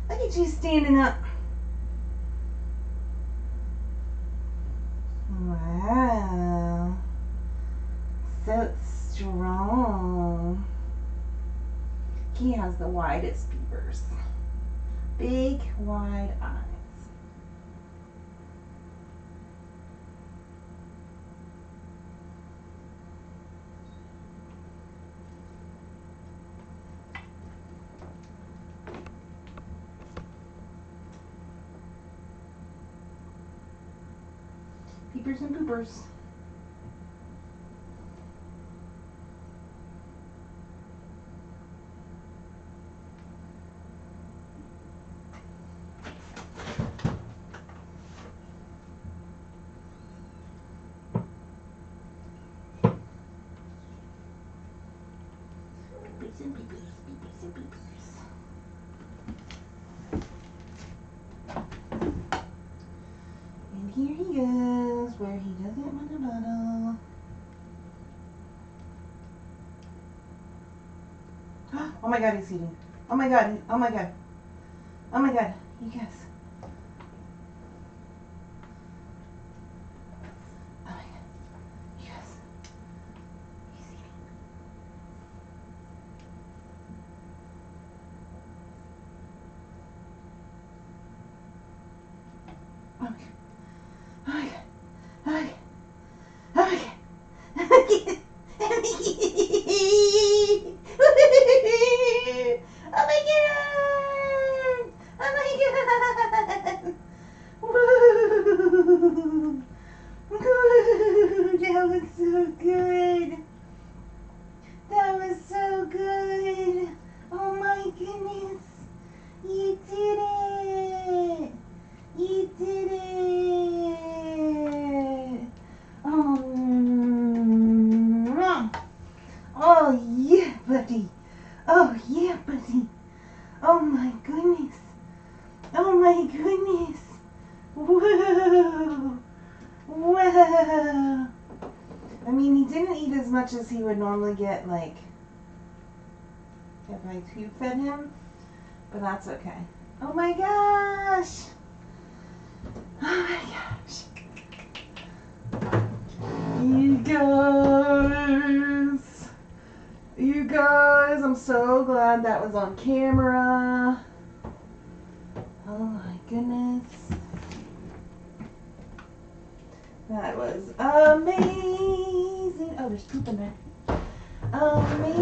Look at you standing up. Wow. So strong. He has the widest peepers. Big, wide eyes. Peepers and poopers. Peepers and peepers, peepers and peepers. And here he goes, where he doesn't want a bottle. Oh my God, he's eating. Oh my God, oh my God. Oh my God, you guys. Oh my God, you guys. He's eating. Oh my God. Oh my God. Oh my God. Oh my God. Oh my God. Oh my God! Oh my God! Woo! Woo! That was so good. That was so good. Oh my goodness! You did it! You did it! Oh, oh yeah, buddy! Oh yeah, buddy! Oh my goodness! Oh my goodness! Whoa! Whoa! I mean, he didn't eat as much as he would normally get, like, if I tube fed him, but that's okay. Oh my gosh! Oh my gosh! You guys, I'm so glad that was on camera. Oh my goodness. That was amazing. Oh, there's poop in there. Amazing.